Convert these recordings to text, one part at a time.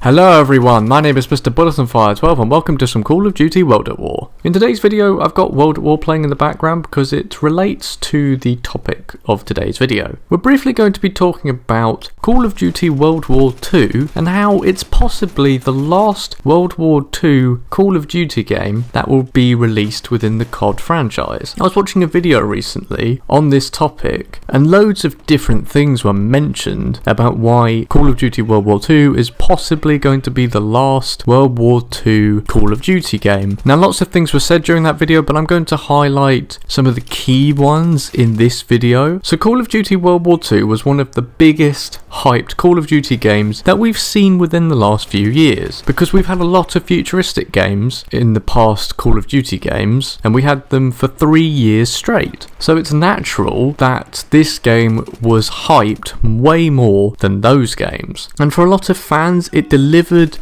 Hello everyone, my name is Mr. Bulletinfire12 and welcome to some Call of Duty World at War. In today's video I've got World at War playing in the background because it relates to the topic of today's video. We're briefly going to be talking about Call of Duty World War II and how it's possibly the last World War II Call of Duty game that will be released within the COD franchise. I was watching a video recently on this topic and loads of different things were mentioned about why Call of Duty World War II is possibly going to be the last World War II Call of Duty game. Now lots of things were said during that video, but I'm going to highlight some of the key ones in this video. So Call of Duty World War II was one of the biggest hyped Call of Duty games that we've seen within the last few years, because we've had a lot of futuristic games in the past Call of Duty games and we had them for 3 years straight. So it's natural that this game was hyped way more than those games, and for a lot of fans it delivered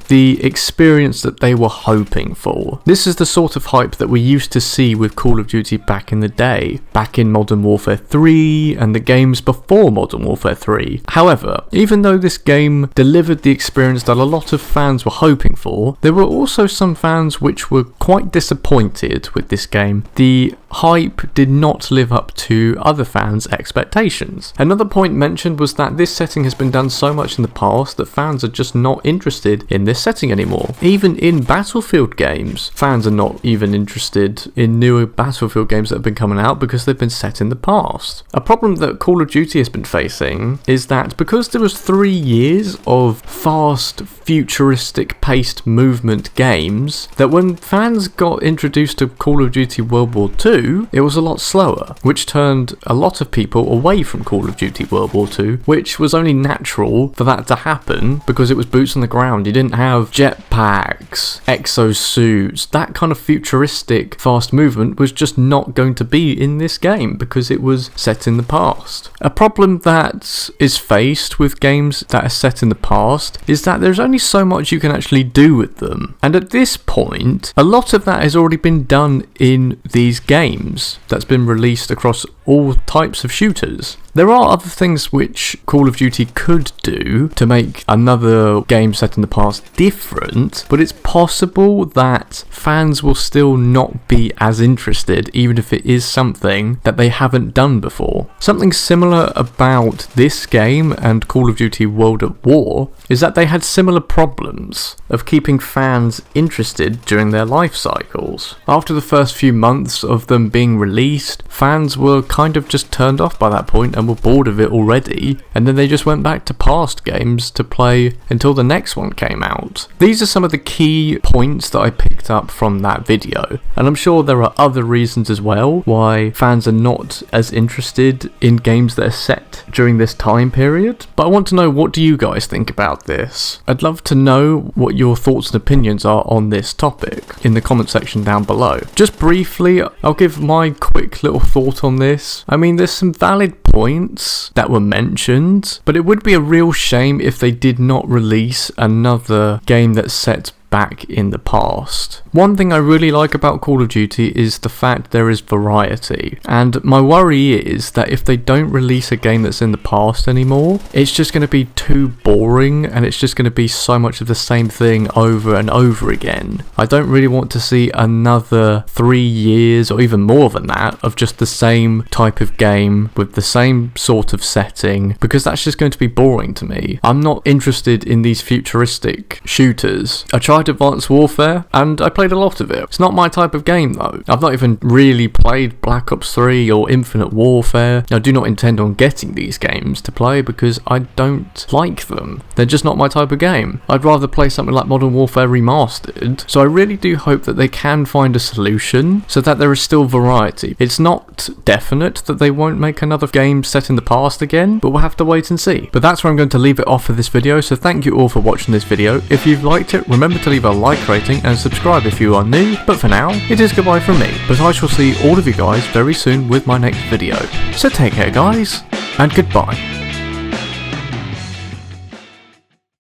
the experience that they were hoping for. This is the sort of hype that we used to see with Call of Duty back in the day, back in Modern Warfare 3 and the games before Modern Warfare 3. However, even though this game delivered the experience that a lot of fans were hoping for, there were also some fans which were quite disappointed with this game. The hype did not live up to other fans' expectations. Another point mentioned was that this setting has been done so much in the past that fans are just not interested in this setting anymore. Even in Battlefield games, fans are not even interested in newer Battlefield games that have been coming out because they've been set in the past. A problem that Call of Duty has been facing is that because there was 3 years of fast, futuristic paced movement games, that when fans got introduced to Call of Duty World War II, it was a lot slower, which turned a lot of people away from Call of Duty World War II, which was only natural for that to happen because it was boots on the ground. You didn't have jetpacks, exosuits. That kind of futuristic fast movement was just not going to be in this game because it was set in the past. A problem that is faced with games that are set in the past is that there's only so much you can actually do with them, and at this point a lot of that has already been done in these games that's been released across all types of shooters. There are other things which Call of Duty could do to make another game set in the past different, but it's possible that fans will still not be as interested even if it is something that they haven't done before. Something similar about this game and Call of Duty World at War is that they had similar problems of keeping fans interested during their life cycles. After the first few months of them being released, fans were kind of just turned off by that point and were bored of it already, and then they just went back to past games to play until the next one came out. These are some of the key points that I picked up from that video, and I'm sure there are other reasons as well why fans are not as interested in games that are set during this time period, but I want to know, what do you guys think about this? I'd love to know what your thoughts and opinions are on this topic in the comment section down below. Just briefly, I'll give my quick little thought on this. I mean, there's some valid points that were mentioned, but it would be a real shame if they did not release another game that's set back in the past. One thing I really like about Call of Duty is the fact there is variety, and my worry is that if they don't release a game that's in the past anymore, it's just going to be too boring and it's just going to be so much of the same thing over and over again. I don't really want to see another 3 years or even more than that of just the same type of game with the same sort of setting, because that's just going to be boring to me. I'm not interested in these futuristic shooters. I tried Advanced Warfare and I played a lot of it. It's not my type of game though. I've not even really played Black Ops 3 or Infinite Warfare. I do not intend on getting these games to play because I don't like them. They're just not my type of game. I'd rather play something like Modern Warfare Remastered. So I really do hope that they can find a solution so that there is still variety. It's not definite that they won't make another game set in the past again, but we'll have to wait and see. But that's where I'm going to leave it off for this video, so thank you all for watching this video. If you've liked it, remember to leave a like rating and subscribe if you are new, but for now, it is goodbye from me, but I shall see all of you guys very soon with my next video. So take care guys, and goodbye.